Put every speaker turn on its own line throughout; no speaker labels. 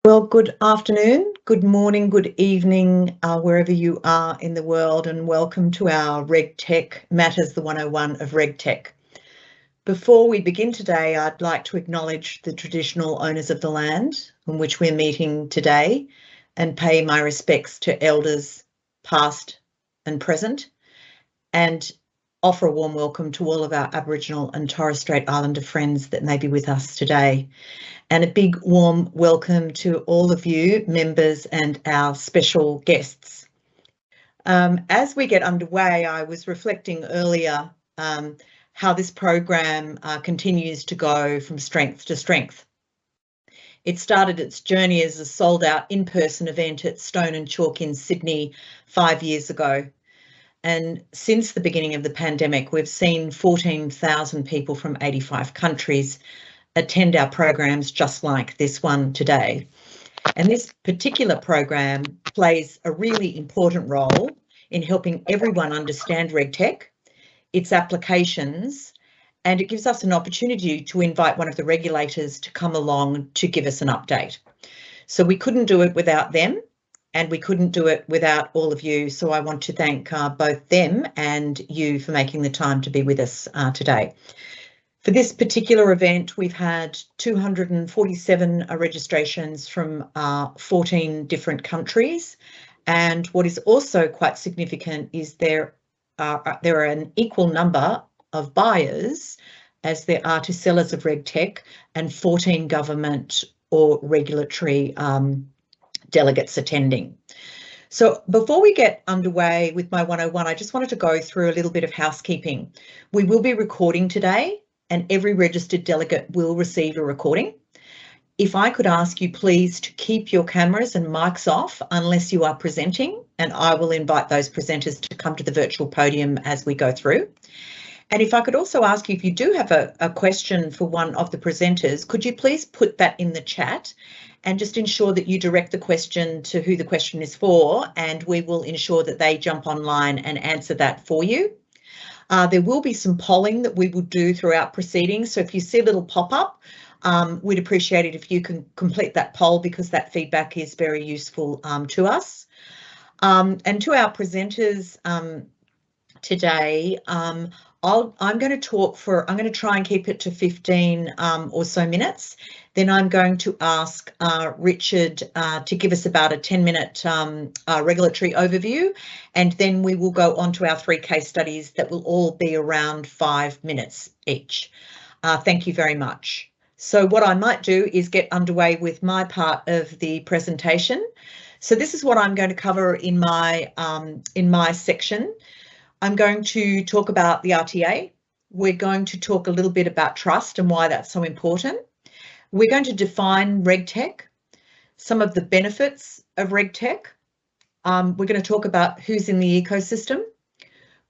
Well, good afternoon, good morning, good evening, wherever you are in the world, and welcome to our RegTech Matters, the 101 of RegTech. Before we begin today, I'd like to acknowledge the traditional owners of the land on which we're meeting today and pay my respects to elders past and present, and offer a warm welcome to all of our Aboriginal and Torres Strait Islander friends that may be with us today. And a big warm welcome to all of you members and our special guests. As we get underway, I was reflecting earlier how this program continues to go from strength to strength. It started its journey as a sold-out in-person event at Stone and Chalk in Sydney 5 years ago. And since the beginning of the pandemic, we've seen 14,000 people from 85 countries attend our programs just like this one today. And this particular program plays a really important role in helping everyone understand RegTech, its applications, and it gives us an opportunity to invite one of the regulators to come along to give us an update. So we couldn't do it without them, and we couldn't do it without all of you. So I want to thank both them and you for making the time to be with us today. For this particular event, we've had 247 registrations from 14 different countries. And what is also quite significant is there are an equal number of buyers as there are to sellers of RegTech, and 14 government or regulatory delegates attending. So before we get underway with my 101, I just wanted to go through a little bit of housekeeping. We will be recording today, and every registered delegate will receive a recording. If I could ask you please to keep your cameras and mics off unless you are presenting, and I will invite those presenters to come to the virtual podium as we go through. And if I could also ask you, if you do have a question for one of the presenters, could you please put that in the chat and just ensure that you direct the question to who the question is for, and we will ensure that they jump online and answer that for you. There will be some polling that we will do throughout proceedings. So if you see a little pop-up, we'd appreciate it if you can complete that poll, because that feedback is very useful to us. And to our presenters today, I'm going to try and keep it to 15 or so minutes. Then I'm going to ask Richard to give us about a 10-minute regulatory overview, and then we will go on to our 3 case studies that will all be around 5 minutes each. Thank you very much. So what I might do is get underway with my part of the presentation. So this is what I'm going to cover in my section. I'm going to talk about the RTA. We're going to talk a little bit about trust and why that's so important. We're going to define RegTech, some of the benefits of RegTech. We're going to talk about who's in the ecosystem.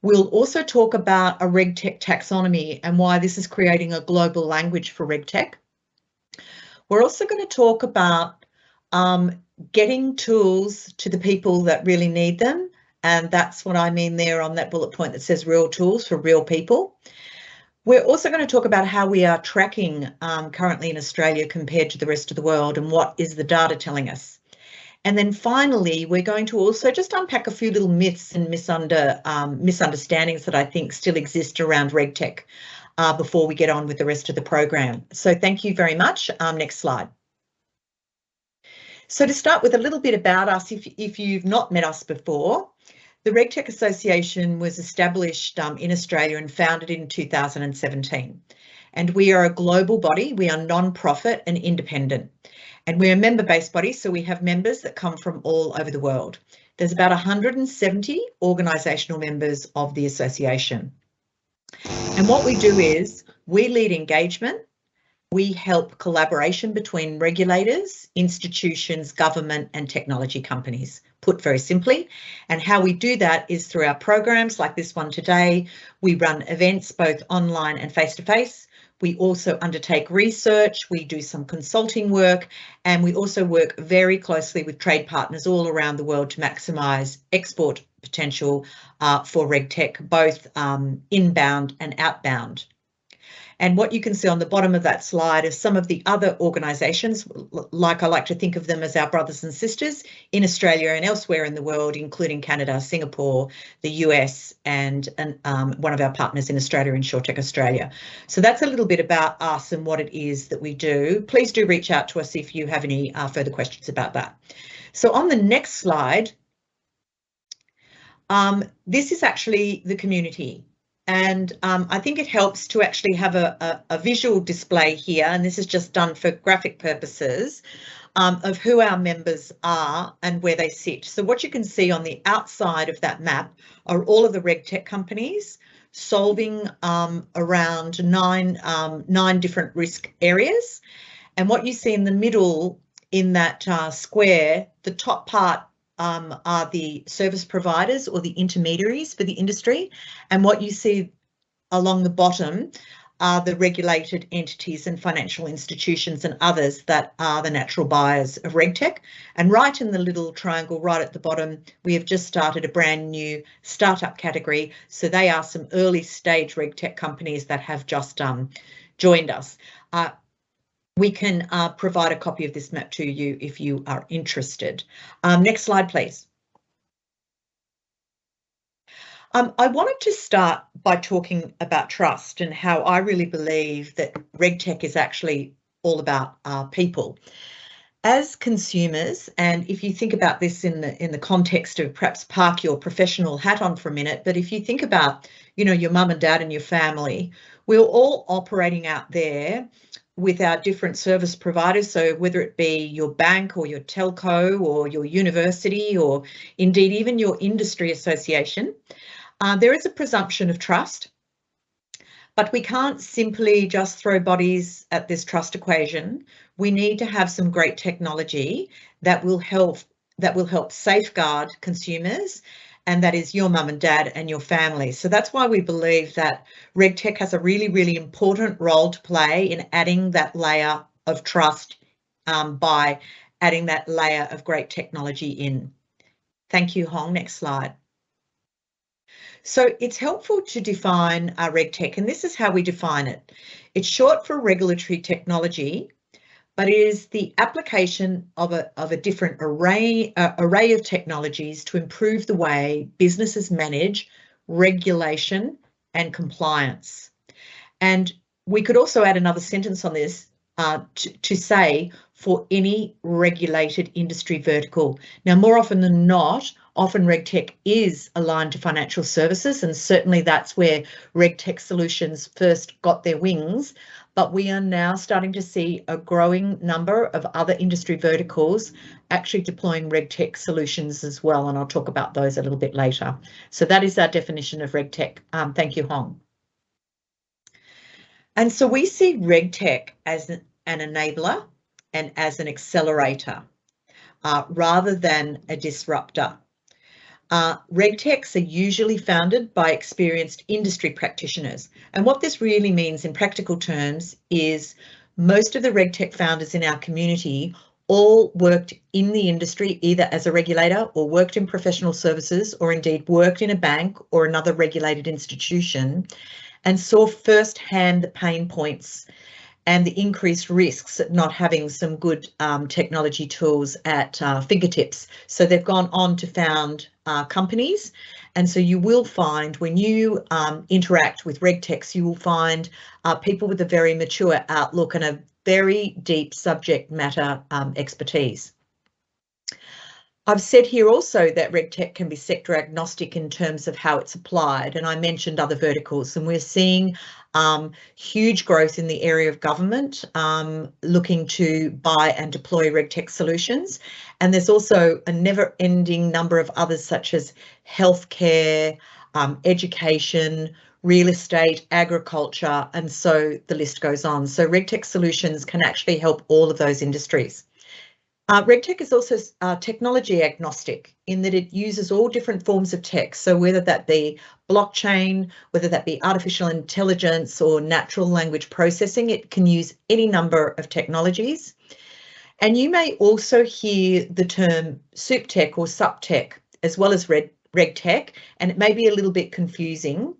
We'll also talk about a RegTech taxonomy and why this is creating a global language for RegTech. We're also going to talk about getting tools to the people that really need them. And that's what I mean there on that bullet point that says real tools for real people. We're also going to talk about how we are tracking currently in Australia compared to the rest of the world, and what is the data telling us. And then finally, we're going to also just unpack a few little myths and misunderstandings that I think still exist around RegTech before we get on with the rest of the program. So thank you very much. Next slide. So to start with a little bit about us, if you've not met us before, the RegTech Association was established in Australia and founded in 2017. And we are a global body. We are non-profit and independent. And we're a member-based body, so we have members that come from all over the world. There's about 170 organisational members of the association. And what we do is we lead engagement. We help collaboration between regulators, institutions, government and technology companies, put very simply. And how we do that is through our programs like this one today. We run events both online and face-to-face. We also undertake research, we do some consulting work, and we also work very closely with trade partners all around the world to maximise export potential for RegTech, both inbound and outbound. And what you can see on the bottom of that slide is some of the other organisations, like I like to think of them as our brothers and sisters in Australia and elsewhere in the world, including Canada, Singapore, the US, and one of our partners in Australia, InsurTech Australia. So that's a little bit about us and what it is that we do. Please do reach out to us if you have any further questions about that. So on the next slide, this is actually the community. And I think it helps to actually have a visual display here, and this is just done for graphic purposes, of who our members are and where they sit. So what you can see on the outside of that map are all of the RegTech companies solving around nine different risk areas. And what you see in the middle in that square, the top part are the service providers or the intermediaries for the industry. And what you see along the bottom are the regulated entities and financial institutions and others that are the natural buyers of RegTech. And right in the little triangle right at the bottom, we have just started a brand new startup category. So they are some early stage RegTech companies that have just joined us. We can provide a copy of this map to you if you are interested. Next slide, please. I wanted to start by talking about trust and how I really believe that RegTech is actually all about people. As consumers, and if you think about this in the context of perhaps park your professional hat on for a minute, but if you think about, you know, your mum and dad and your family, we're all operating out there with our different service providers. So whether it be your bank or your telco or your university or indeed even your industry association, there is a presumption of trust, but we can't simply just throw bodies at this trust equation. We need to have some great technology that will help safeguard consumers, and that is your mum and dad and your family. So that's why we believe that RegTech has a really, really important role to play in adding that layer of trust by adding that layer of great technology in. Thank you, Hong. Next slide. So it's helpful to define RegTech, and this is how we define it. It's short for regulatory technology, but it is the application of a different array of technologies to improve the way businesses manage regulation and compliance. And we could also add another sentence on this to say for any regulated industry vertical. Now, more often than not, often RegTech is aligned to financial services, and certainly that's where RegTech solutions first got their wings. But we are now starting to see a growing number of other industry verticals actually deploying RegTech solutions as well, and I'll talk about those a little bit later. So that is our definition of RegTech. Thank you, Hong. And so we see RegTech as an enabler and as an accelerator rather than a disruptor. RegTechs are usually founded by experienced industry practitioners. And what this really means in practical terms is most of the RegTech founders in our community all worked in the industry either as a regulator or worked in professional services or indeed worked in a bank or another regulated institution and saw firsthand the pain points and the increased risks at not having some good technology tools at fingertips. So they've gone on to found companies. And so you will find when you interact with RegTechs, you will find people with a very mature outlook and a very deep subject matter expertise. I've said here also that RegTech can be sector agnostic in terms of how it's applied, and I mentioned other verticals, and we're seeing huge growth in the area of government looking to buy and deploy RegTech solutions, and there's also a never-ending number of others such as healthcare, education, real estate, agriculture, and so the list goes on. So RegTech solutions can actually help all of those industries. RegTech is also technology agnostic in that it uses all different forms of tech. So whether that be blockchain, whether that be artificial intelligence or natural language processing, it can use any number of technologies. And you may also hear the term soup tech or sup tech as well as RegTech, and it may be a little bit confusing,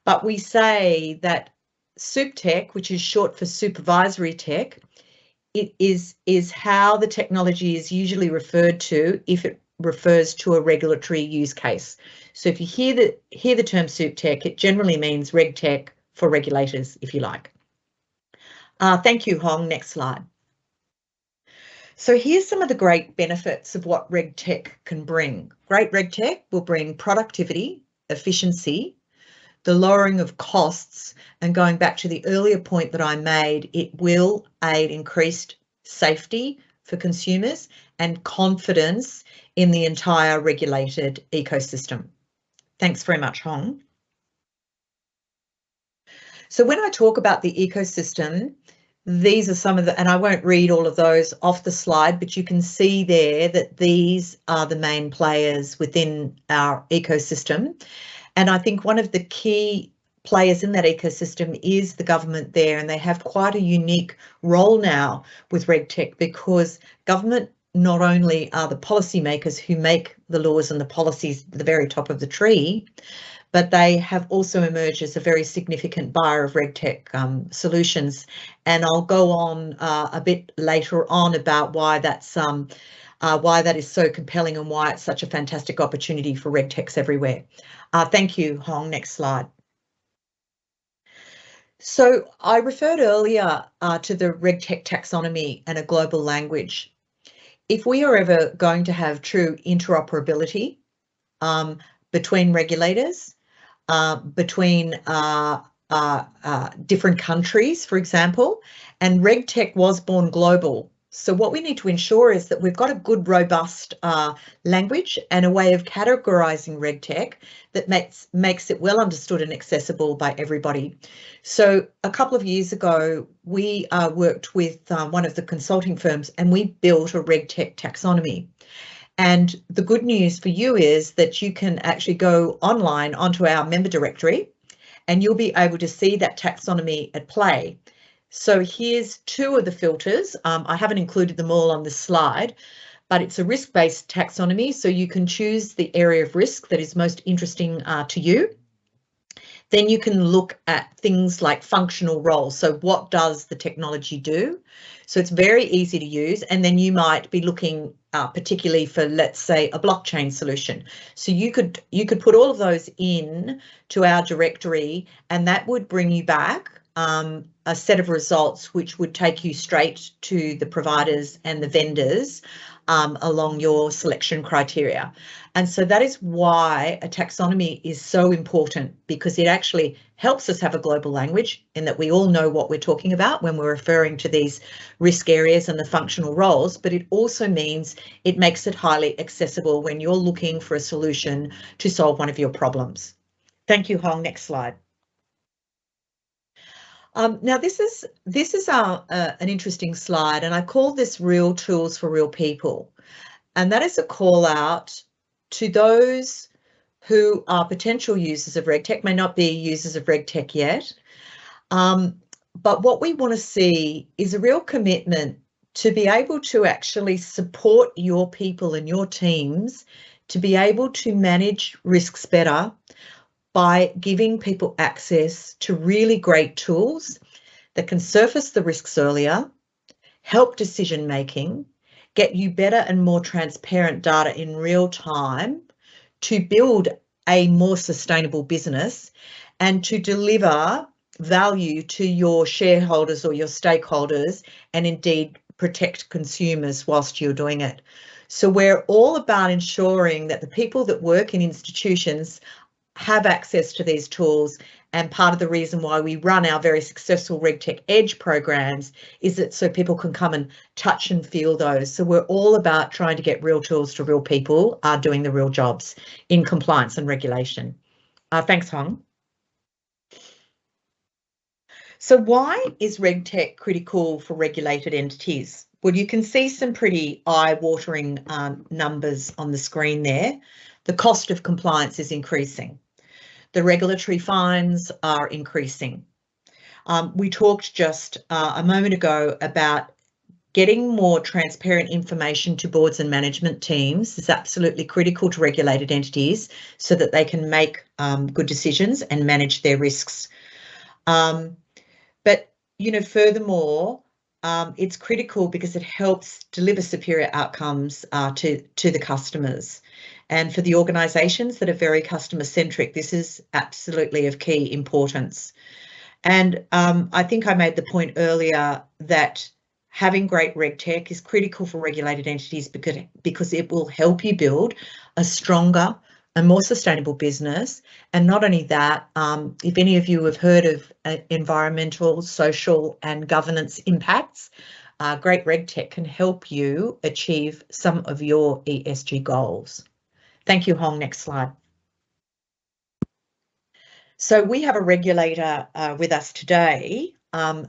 but we say that Sup tech, which is short for supervisory tech, it is how the technology is usually referred to if it refers to a regulatory use case. So if you hear the term sup tech, it generally means RegTech for regulators, if you like. Thank you, Hong. Next slide. So here's some of the great benefits of what RegTech can bring. Great RegTech will bring productivity, efficiency, the lowering of costs, and going back to the earlier point that I made, it will aid increased safety for consumers and confidence in the entire regulated ecosystem. Thanks very much, Hong. So when I talk about the ecosystem, these are some of the, and I won't read all of those off the slide, but you can see there that these are the main players within our ecosystem. And I think one of the key players in that ecosystem is the government there, and they have quite a unique role now with RegTech, because government not only are the policymakers who make the laws and the policies at the very top of the tree, but they have also emerged as a very significant buyer of RegTech solutions. And I'll go on a bit later on about why that's why that is so compelling and why it's such a fantastic opportunity for RegTechs everywhere. Thank you, Hong. Next slide. So I referred earlier to the RegTech taxonomy and a global language. If we are ever going to have true interoperability between regulators, between different countries, for example, and RegTech was born global. So what we need to ensure is that we've got a good, robust language and a way of categorising RegTech that makes it well understood and accessible by everybody. So a couple of years ago, we worked with one of the consulting firms, and we built a RegTech taxonomy. And the good news for you is that you can actually go online onto our member directory, and you'll be able to see that taxonomy at play. So here's two of the filters. I haven't included them all on this slide, but it's a risk-based taxonomy, so you can choose the area of risk that is most interesting to you. Then you can look at things like functional roles. So what does the technology do? So it's very easy to use. And then you might be looking particularly for, let's say, a blockchain solution. So you could put all of those in to our directory, and that would bring you back a set of results which would take you straight to the providers and the vendors along your selection criteria. And so that is why a taxonomy is so important, because it actually helps us have a global language in that we all know what we're talking about when we're referring to these risk areas and the functional roles, but it also means it makes it highly accessible when you're looking for a solution to solve one of your problems. Thank you, Hong. Next slide. Now this is an interesting slide, and I call this Real Tools for Real People. And that is a call out to those who are potential users of RegTech, may not be users of RegTech yet. But what we want to see is a real commitment to be able to actually support your people and your teams to be able to manage risks better by giving people access to really great tools that can surface the risks earlier, help decision making, get you better and more transparent data in real time to build a more sustainable business and to deliver value to your shareholders or your stakeholders, and indeed protect consumers whilst you're doing it. So we're all about ensuring that the people that work in institutions have access to these tools, and part of the reason why we run our very successful RegTech Edge programs is that so people can come and touch and feel those. So we're all about trying to get real tools to real people doing the real jobs in compliance and regulation. Thanks, Hong. So why is RegTech critical for regulated entities? Well, you can see some pretty eye-watering numbers on the screen there. The cost of compliance is increasing. The regulatory fines are increasing. We talked just a moment ago about getting more transparent information to boards and management teams is absolutely critical to regulated entities so that they can make good decisions and manage their risks. furthermore, it's critical because it helps deliver superior outcomes to the customers. And for the organisations that are very customer-centric, this is absolutely of key importance. And I think I made the point earlier that having great RegTech is critical for regulated entities because it will help you build a stronger and more sustainable business. And not only that, if any of you have heard of environmental, social and governance impacts, great RegTech can help you achieve some of your ESG goals. Thank you, Hong. Next slide. So we have a regulator with us today.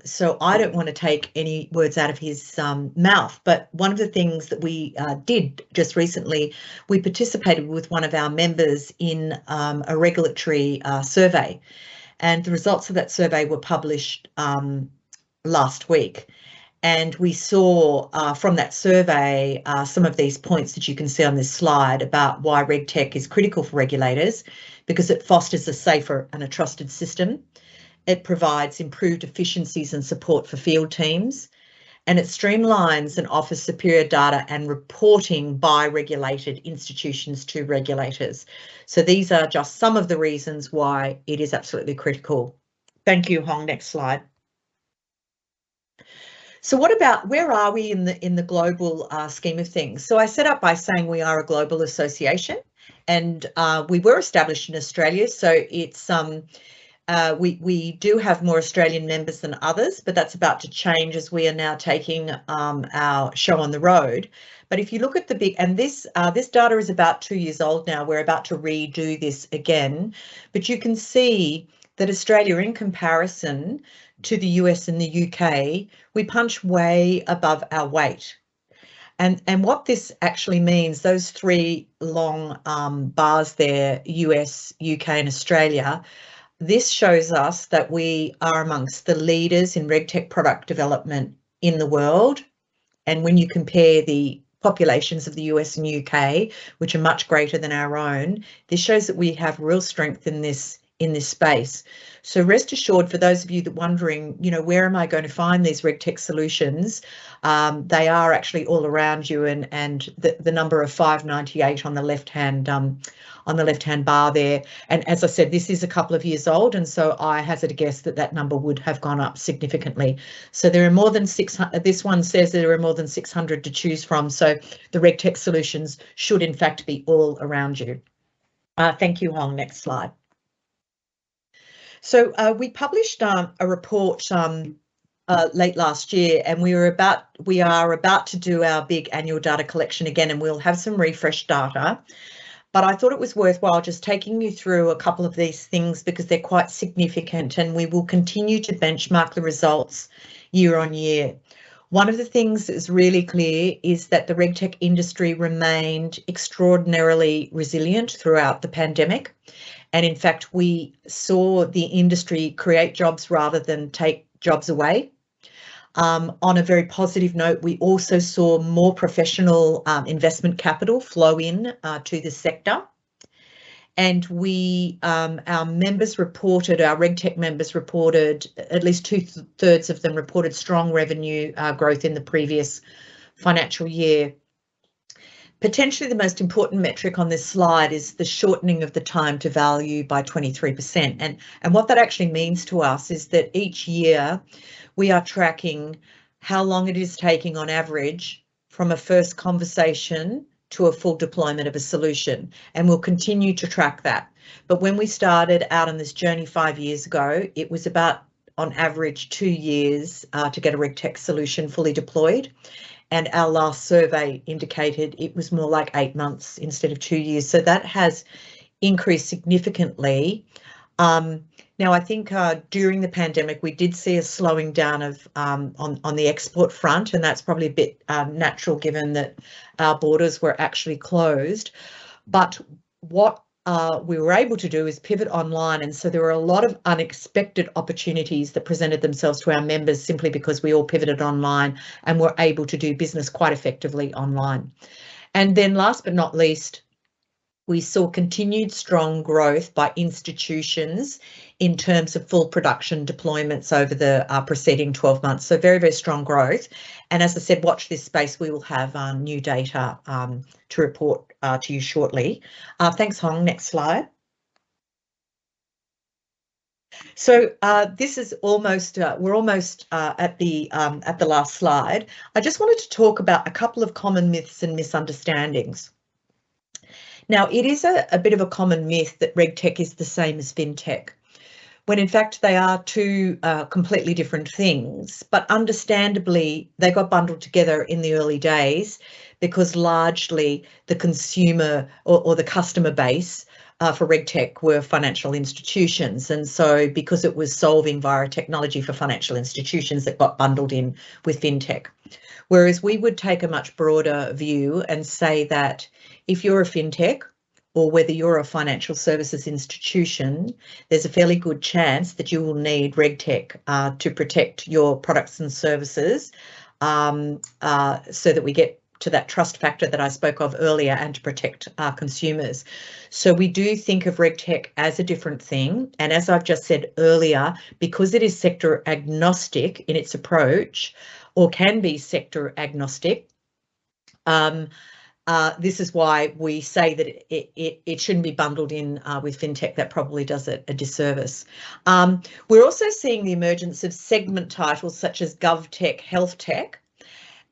So I don't want to take any words out of his mouth, but one of the things that we did just recently, we participated with one of our members in a regulatory survey, and the results of that survey were published last week. And we saw from that survey some of these points that you can see on this slide about why RegTech is critical for regulators, because it fosters a safer and a trusted system. It provides improved efficiencies and support for field teams, and it streamlines and offers superior data and reporting by regulated institutions to regulators. So these are just some of the reasons why it is absolutely critical. Thank you, Hong. Next slide. So what about, where are we in the global scheme of things? So I set up by saying we are a global association, and we were established in Australia. So it's we do have more Australian members than others, but that's about to change as we are now taking our show on the road. But if you look at the big, and this data is about 2 years old now, we're about to redo this again, but you can see that Australia, in comparison to the US and the UK, we punch way above our weight. And what this actually means, those three long bars there, US, UK and Australia, this shows us that we are amongst the leaders in RegTech product development in the world. And when you compare the populations of the US and UK, which are much greater than our own, this shows that we have real strength in this space. So rest assured, for those of you that are wondering, where am I going to find these RegTech solutions? They are actually all around you, and the number of 598 on the left-hand bar there. And as I said, this is a couple of years old, and so I hazard a guess that number would have gone up significantly. So there are more than 600. This one says there are more than 600 to choose from. So the RegTech solutions should in fact be all around you. Thank you, Hong. Next slide. So we published a report late last year, and we are about to do our big annual data collection again, and we'll have some refreshed data. But I thought it was worthwhile just taking you through a couple of these things because they're quite significant, and we will continue to benchmark the results year on year. One of the things that's really clear is that the RegTech industry remained extraordinarily resilient throughout the pandemic. And in fact, we saw the industry create jobs rather than take jobs away. On a very positive note, we also saw more professional investment capital flow in to the sector. And our members reported, our RegTech members reported, at least 2/3 of them reported strong revenue growth in the previous financial year. Potentially the most important metric on this slide is the shortening of the time to value by 23%. And what that actually means to us is that each year we are tracking how long it is taking on average from a first conversation to a full deployment of a solution. And we'll continue to track that. But when we started out on this journey 5 years ago, it was about on average 2 years to get a RegTech solution fully deployed. And our last survey indicated it was more like 8 months instead of 2 years. So that has increased significantly. Now, I think during the pandemic, we did see a slowing down of on the export front, and that's probably a bit natural given that our borders were actually closed. But what we were able to do is pivot online, and so there were a lot of unexpected opportunities that presented themselves to our members simply because we all pivoted online and were able to do business quite effectively online. And then last but not least, We saw continued strong growth by institutions in terms of full production deployments over the preceding 12 months. So very, very strong growth. And as I said, watch this space. We will have new data to report to you shortly. Thanks, Hong. Next slide. So this is almost, we're almost at the last slide. I just wanted to talk about a couple of common myths and misunderstandings. Now, it is a bit of a common myth that RegTech is the same as FinTech, when in fact they are two completely different things, but understandably they got bundled together in the early days because largely the consumer or the customer base for RegTech were financial institutions. And so because it was solving via technology for financial institutions, it got bundled in with FinTech. Whereas we would take a much broader view and say that if you're a FinTech or whether you're a financial services institution, there's a fairly good chance that you will need RegTech to protect your products and services so that we get to that trust factor that I spoke of earlier and to protect our consumers. So we do think of RegTech as a different thing. And as I've just said earlier, because it is sector agnostic in its approach, or can be sector agnostic, this is why we say that it shouldn't be bundled in with FinTech. That probably does it a disservice. We're also seeing the emergence of segment titles such as GovTech, HealthTech.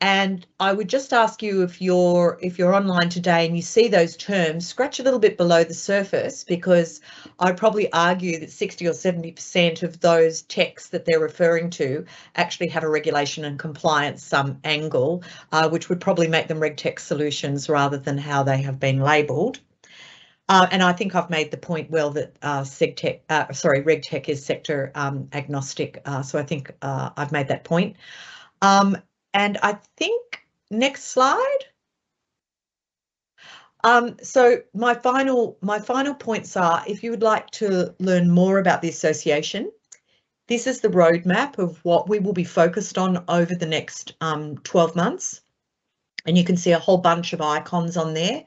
And I would just ask you, if you're online today and you see those terms, scratch a little bit below the surface, because I'd probably argue that 60 or 70% of those techs that they're referring to actually have a regulation and compliance angle, which would probably make them RegTech solutions rather than how they have been labelled. And I think I've made the point well that RegTech is sector agnostic. So I think I've made that point. And I think next slide. So my final points are, if you would like to learn more about the association, this is the roadmap of what we will be focused on over the next 12 months. And you can see a whole bunch of icons on there.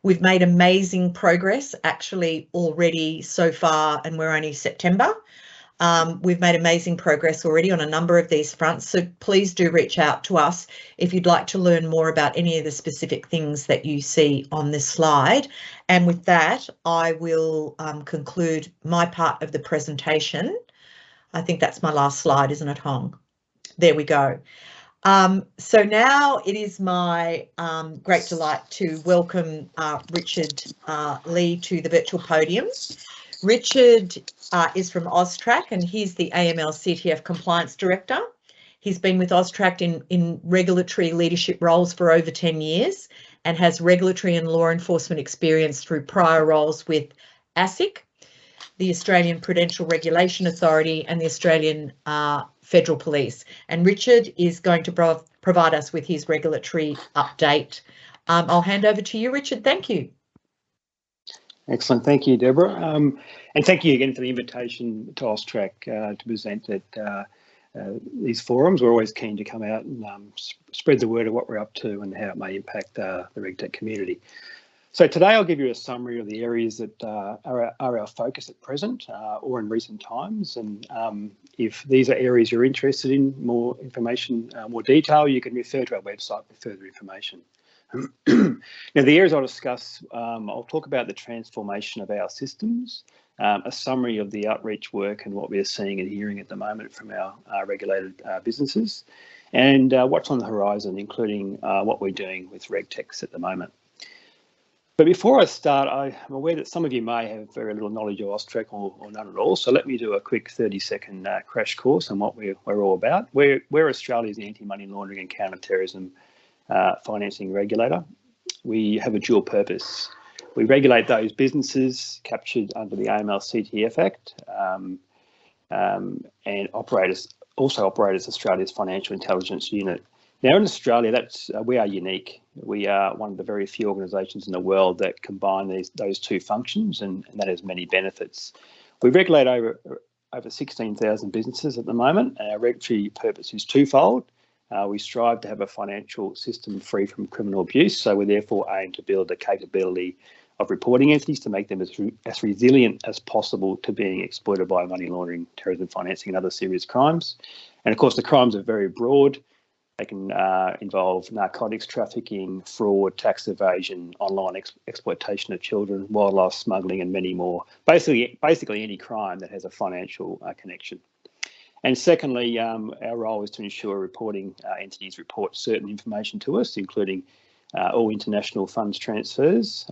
We've made amazing progress actually already so far, and we're only September. We've made amazing progress already on a number of these fronts, so please do reach out to us if you'd like to learn more about any of the specific things that you see on this slide. And with that, I will conclude my part of the presentation. I think that's my last slide, isn't it, Hong? There we go. So now it is my great delight to welcome Richard Lee to the virtual podium. Richard is from AUSTRAC, and he's the AML CTF Compliance Director. He's been with AUSTRAC in regulatory leadership roles for over 10 years and has regulatory and law enforcement experience through prior roles with ASIC, the Australian Prudential Regulation Authority, and the Australian Federal Police. And Richard is going to provide us with his regulatory update. I'll hand over to you, Richard. Thank you.
Excellent. Thank you, Deborah. And thank you again for the invitation to AUSTRAC to present at these forums. We're always keen to come out and spread the word of what we're up to and how it may impact the RegTech community. So today I'll give you a summary of the areas that are our focus at present or in recent times. And if these are areas you're interested in, more information, more detail, you can refer to our website for further information. Now, the areas I'll discuss, I'll talk about the transformation of our systems, a summary of the outreach work and what we're seeing and hearing at the moment from our regulated businesses, and what's on the horizon, including what we're doing with RegTechs at the moment. But before I start, I'm aware that some of you may have very little knowledge of AUSTRAC or none at all, so let me do a quick 30-second crash course on what we're all about. We're Australia's anti-money laundering and counter-terrorism financing regulator. We have a dual purpose. We regulate those businesses captured under the AML CTF Act and also operate as Australia's financial intelligence unit. Now in Australia, we are unique. We are one of the very few organisations in the world that combine those two functions, and that has many benefits. We regulate over 16,000 businesses at the moment, and our regulatory purpose is twofold. We strive to have a financial system free from criminal abuse, so we therefore aim to build a capability reporting entities to make them as resilient as possible to being exploited by money laundering, terrorism financing and other serious crimes. And of course, the crimes are very broad. They can involve narcotics trafficking, fraud, tax evasion, online exploitation of children, wildlife smuggling, and many more. Basically any crime that has a financial connection. And secondly, our role is to ensure reporting entities report certain information to us, including all international funds transfers,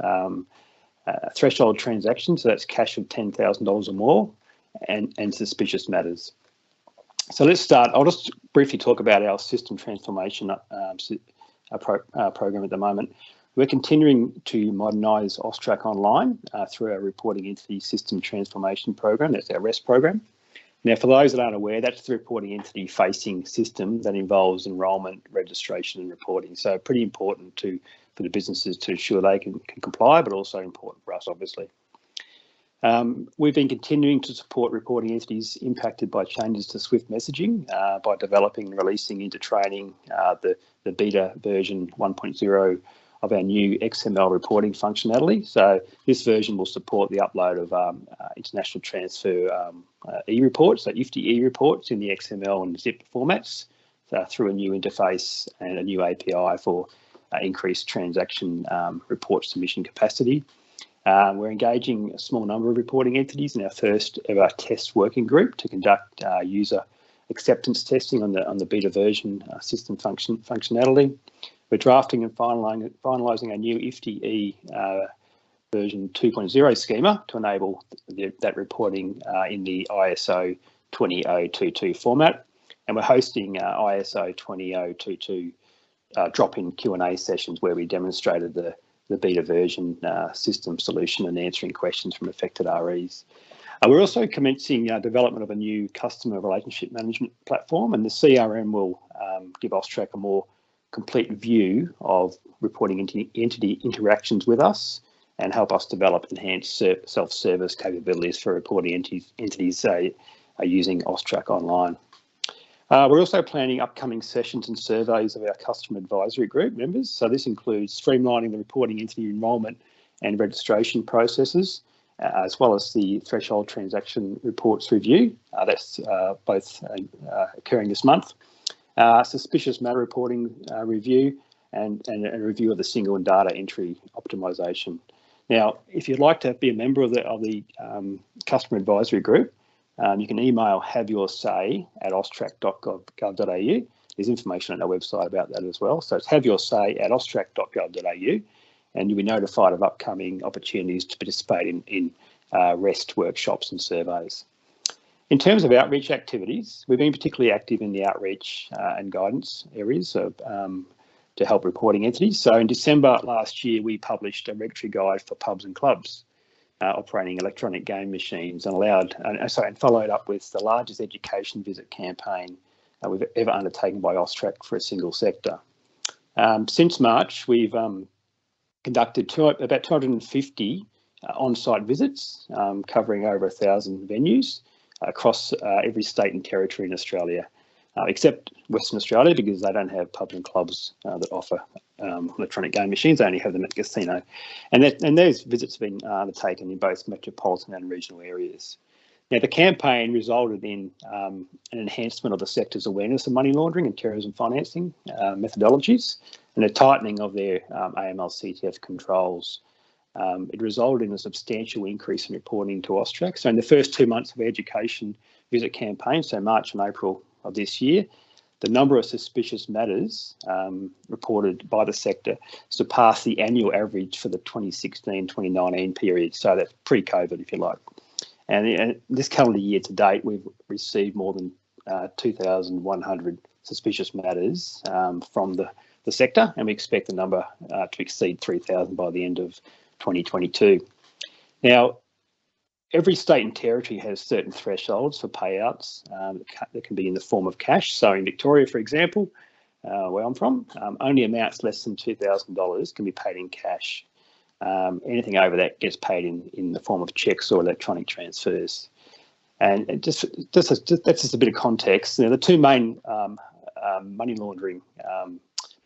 threshold transactions, so that's cash of $10,000 or more, and suspicious matters. So let's start. I'll just briefly talk about our system transformation program at the moment. We're continuing to modernise AUSTRAC online through our reporting entity system transformation program. That's our REST program. Now, for those that aren't aware, that's the reporting entity facing system that involves enrolment, registration and reporting. So pretty important for the businesses to ensure they can comply, but also important for us, obviously. We've been continuing to support reporting entities impacted by changes to Swift messaging by developing and releasing into training the beta version 1.0 of our new XML reporting functionality. So this version will support the upload of international transfer e-reports, so IFTI e-reports in the XML and zip formats through a new interface and a new API for increased transaction report submission capacity. We're engaging a small number of reporting entities in our first ever test working group to conduct user acceptance testing on the beta version system functionality. We're drafting and finalising a new IFTI version 2.0 schema to enable that reporting in the ISO 20022 format. And we're hosting ISO 20022 drop-in Q&A sessions where we demonstrated the beta version system solution and answering questions from affected REs. We're also commencing development of a new customer relationship management platform, and the CRM will give AUSTRAC a more complete view of reporting entity interactions with us and help us develop enhanced self-service capabilities for reporting entities using AUSTRAC online. We're also planning upcoming sessions and surveys of our customer advisory group members. So this includes streamlining the reporting entity enrolment and registration processes, as well as the threshold transaction reports review. That's both occurring this month. Suspicious matter reporting review and a review of the single and data entry optimization. Now, if you'd like to be a member of the customer advisory group, you can email haveyoursay@austrac.gov.au. There's information on our website about that as well. So it's haveyoursay@austrac.gov.au, and you'll be notified of upcoming opportunities to participate in REST workshops and surveys. In terms of outreach activities, we've been particularly active in the outreach and guidance areas to help reporting entities. So in December last year, we published a regulatory guide for pubs and clubs operating electronic game machines and followed up with the largest education visit campaign we've ever undertaken by AUSTRAC for a single sector. Since March, we've conducted about 250 on-site visits covering over 1,000 venues across every state and territory in Australia, except Western Australia, because they don't have pubs and clubs that offer electronic game machines. They only have them at casino. And those visits have been undertaken in both metropolitan and regional areas. Now, the campaign resulted in an enhancement of the sector's awareness of money laundering and terrorism financing methodologies and a tightening of their AML-CTF controls. It resulted in a substantial increase in reporting to AUSTRAC. So in the first 2 months of the education visit campaign, so March and April of this year, the number of suspicious matters reported by the sector surpassed the annual average for the 2016-2019 period. So that's pre-COVID, if you like. And this calendar year to date, we've received more than 2,100 suspicious matters from the sector, and we expect the number to exceed 3,000 by the end of 2022. Now, every state and territory has certain thresholds for payouts that can be in the form of cash. So in Victoria, for example, where I'm from, only amounts less than $2,000 can be paid in cash. Anything over that gets paid in the form of cheques or electronic transfers. And that's just a bit of context. Now, the two main money laundering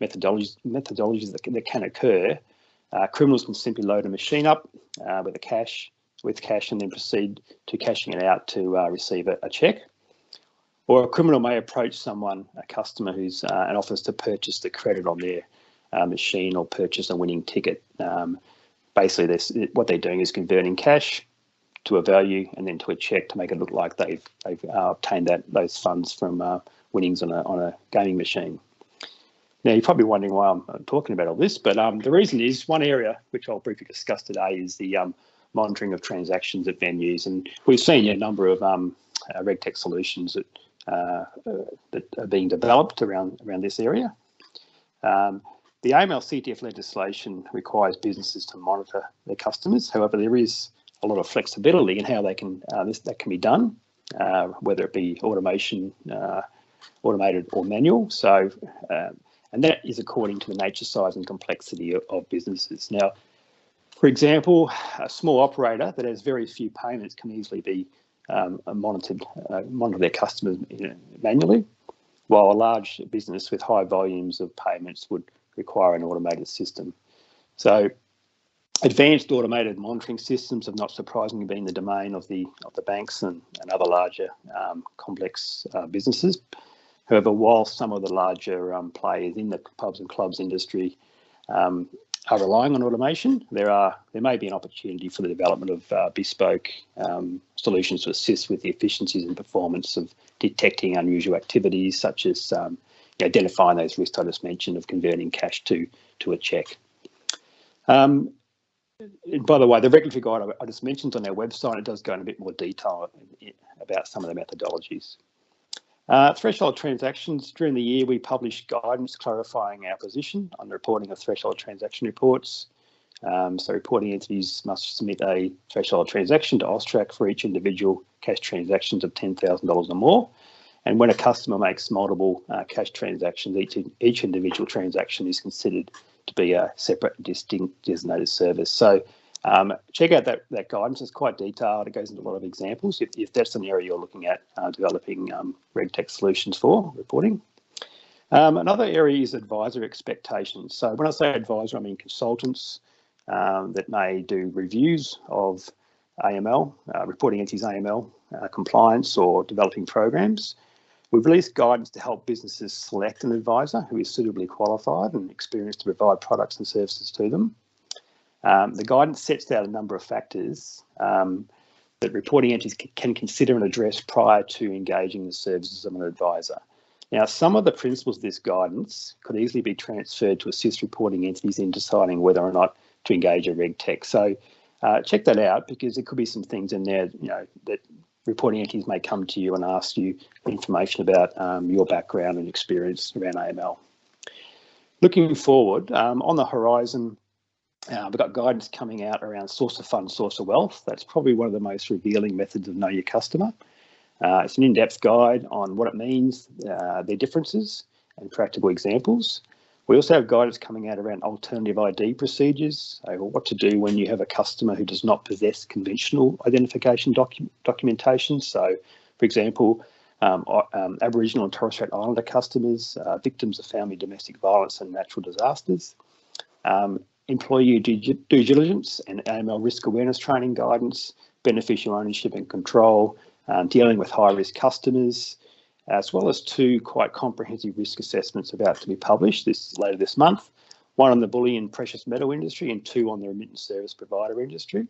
methodologies that can occur Criminals can simply load a machine up with cash and then proceed to cashing it out to receive a cheque. Or a criminal may approach someone, a customer who's and offers to purchase the credit on their machine or purchase a winning ticket. Basically, what they're doing is converting cash to a value and then to a cheque to make it look like they've obtained those funds from winnings on a gaming machine. Now, you're probably wondering why I'm talking about all this, but the reason is one area which I'll briefly discuss today is the monitoring of transactions at venues, and we've seen a number of RegTech solutions that are being developed around this area. The AML-CTF legislation requires businesses to monitor their customers. However, there is a lot of flexibility in how that can be done, whether it be automated or manual. So, and that is according to the nature, size, and complexity of businesses. Now, for example, a small operator that has very few payments can easily be monitor their customers manually, while a large business with high volumes of payments would require an automated system. So advanced automated monitoring systems have not surprisingly been the domain of the banks and other larger complex businesses. However, while some of the larger players in the pubs and clubs industry are relying on automation, there may be an opportunity for the development of bespoke solutions to assist with the efficiencies and performance of detecting unusual activities, such as identifying those risks I just mentioned of converting cash to a cheque. And by the way, the regulatory guide I just mentioned on our website, it does go in a bit more detail about some of the methodologies. Threshold transactions. During the year, we published guidance clarifying our position on the reporting of threshold transaction reports. So reporting entities must submit a threshold transaction to AUSTRAC for each individual cash transactions of $10,000 or more. And when a customer makes multiple cash transactions, each individual transaction is considered to be a separate and distinct designated service. So check out that guidance. It's quite detailed. It goes into a lot of examples if that's an area you're looking at developing RegTech solutions for reporting. Another area is advisor expectations. So when I say advisor, I mean consultants that may do reviews of AML, reporting entities AML compliance or developing programs. We've released guidance to help businesses select an advisor who is suitably qualified and experienced to provide products and services to them. The guidance sets out a number of factors that reporting entities can consider and address prior to engaging the services of an advisor. Now, some of the principles of this guidance could easily be transferred to assist reporting entities in deciding whether or not to engage a RegTech. So check that out, because there could be some things in there, that reporting entities may come to you and ask you information about your background and experience around AML. Looking forward, on the horizon, we've got guidance coming out around source of funds, source of wealth. That's probably one of the most revealing methods of know your customer. It's an in-depth guide on what it means, their differences, and practical examples. We also have guidance coming out around alternative ID procedures, what to do when you have a customer who does not possess conventional identification documentation. So, for example, Aboriginal and Torres Strait Islander customers, victims of family domestic violence and natural disasters, employee due diligence and AML risk awareness training guidance, beneficial ownership and control, dealing with high-risk customers, as well as 2 quite comprehensive risk assessments about to be published later this month, one on the bullion precious metal industry and 2 on the remittance service provider industry.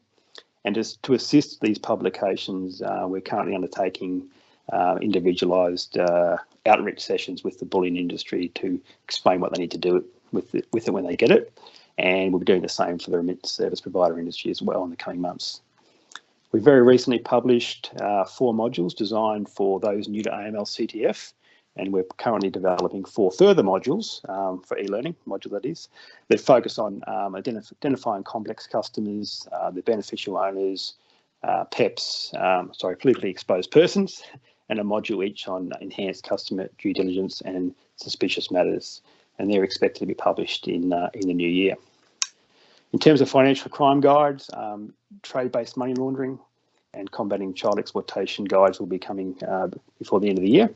And just to assist these publications, we're currently undertaking individualised outreach sessions with the bullion industry to explain what they need to do with it when they get it. And we'll be doing the same for the remittance service provider industry as well in the coming months. We very recently published 4 modules designed for those new to AML-CTF, and we're currently developing 4 further modules for e-learning, that focus on identifying complex customers, the beneficial owners, PEPs, politically exposed persons, and a module each on enhanced customer due diligence and suspicious matters. And they're expected to be published in the new year. In terms of financial crime guides, trade-based money laundering and combating child exploitation guides will be coming before the end of the year.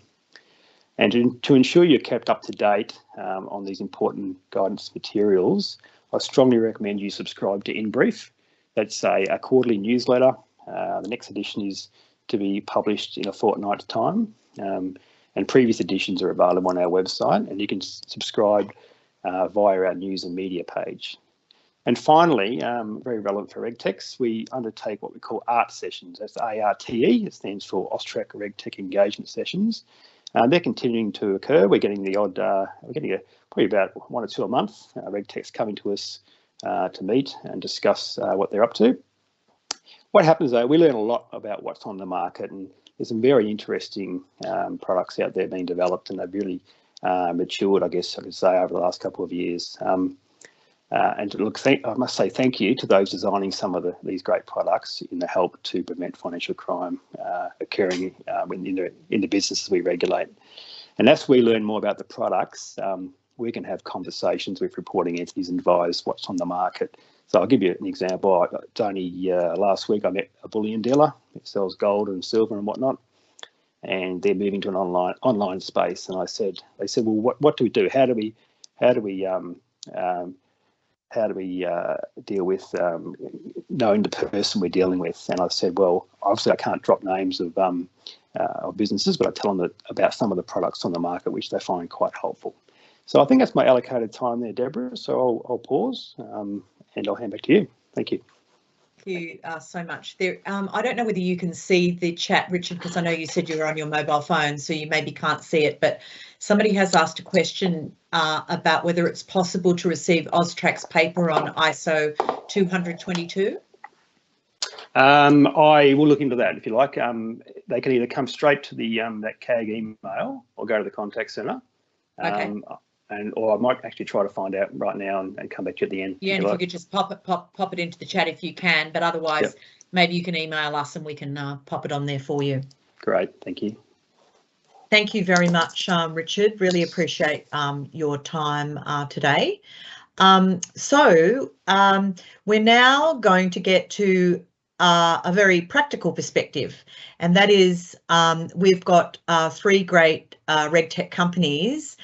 And to ensure you're kept up to date on these important guidance materials, I strongly recommend you subscribe to In Brief. That's a quarterly newsletter. The next edition is to be published in a fortnight's time, and previous editions are available on our website, and you can subscribe via our news and media page. And finally, very relevant for RegTechs, we undertake what we call ART sessions. That's ARTE. It stands for AUSTRAC RegTech Engagement Sessions. They're continuing to occur. We're getting the odd, probably about 1 or 2 a month. RegTechs coming to us to meet and discuss what they're up to. What happens though, we learn a lot about what's on the market, and there's some very interesting products out there being developed, and they've really matured, I guess I could say, over the last couple of years. And look, I must say thank you to those designing some of these great products in the help to prevent financial crime occurring in the businesses we regulate. And as we learn more about the products, we can have conversations with reporting entities and advise what's on the market. So I'll give you an example. It's only last week I met a bullion dealer that sells gold and silver and whatnot, and they're moving to an online space. And they said, well, what do we do? How do we deal with knowing the person we're dealing with? And I said, well, obviously I can't drop names of businesses, but I tell them about some of the products on the market which they find quite helpful. So I think that's my allocated time there, Deborah. So I'll pause and I'll hand back to you. Thank you.
Thank you so much. I don't know whether you can see the chat, Richard, because I know you said you were on your mobile phone, so you maybe can't see it, but somebody has asked a question about whether it's possible to receive AUSTRAC's paper on ISO 20022.
I will look into that if you like. They can either come straight to the that CAG email or go to the contact centre.
Okay.
Or I might actually try to find out right now and come back to you at the end.
Yeah, and if you could just pop it into the chat if you can, but otherwise, yep, maybe you can email us and we can pop it on there for you.
Great, thank you.
Thank you very much, Richard. Really appreciate your time today. So we're now going to get to a very practical perspective, and that is we've got 3 great RegTech companies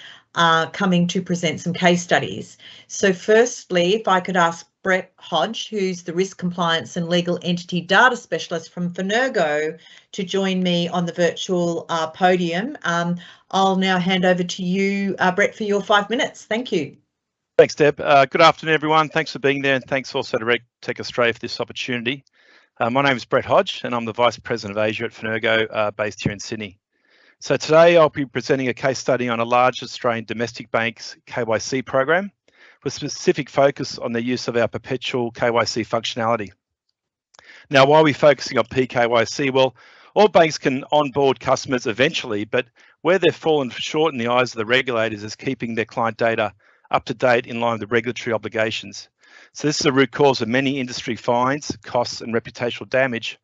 coming to present some case studies. So firstly, if I could ask Brett Hodge, who's the Risk Compliance and Legal Entity Data Specialist from Fenergo, to join me on the virtual podium. I'll now hand over to you, Brett, for your 5 minutes. Thank you.
Thanks, Deb. Good afternoon, everyone. Thanks for being there, and thanks also to RegTech Australia for this opportunity. My name is Brett Hodge, and I'm the Vice President of Asia at Fenergo, based here in Sydney. So today I'll be presenting a case study on a large Australian domestic bank's KYC program with specific focus on the use of our perpetual KYC functionality. Now, why are we focusing on PKYC? Well, all banks can onboard customers eventually, but where they've fallen short in the eyes of the regulators is keeping their client data up to date in line with the regulatory obligations. So this is the root cause of many industry fines, costs, and reputational damage,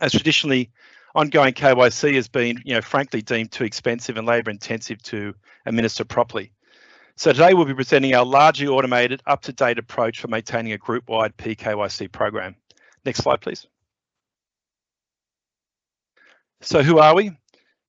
as traditionally ongoing KYC has been, frankly deemed too expensive and labour intensive to administer properly. So today we'll be presenting our largely automated, up-to-date approach for maintaining a group-wide PKYC program. Next slide, please. So who are we?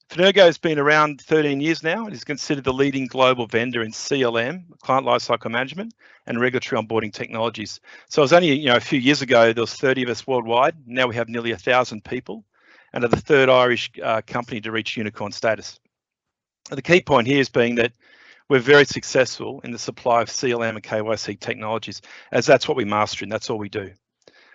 Fenergo has been around 13 years now. It is considered the leading global vendor in CLM, client lifecycle management, and regulatory onboarding technologies. So it was only a few years ago, there was 30 of us worldwide. Now we have nearly 1,000 people, and are the 3rd Irish company to reach unicorn status. The key point here is being that we're very successful in the supply of CLM and KYC technologies, as that's what we master and that's all we do.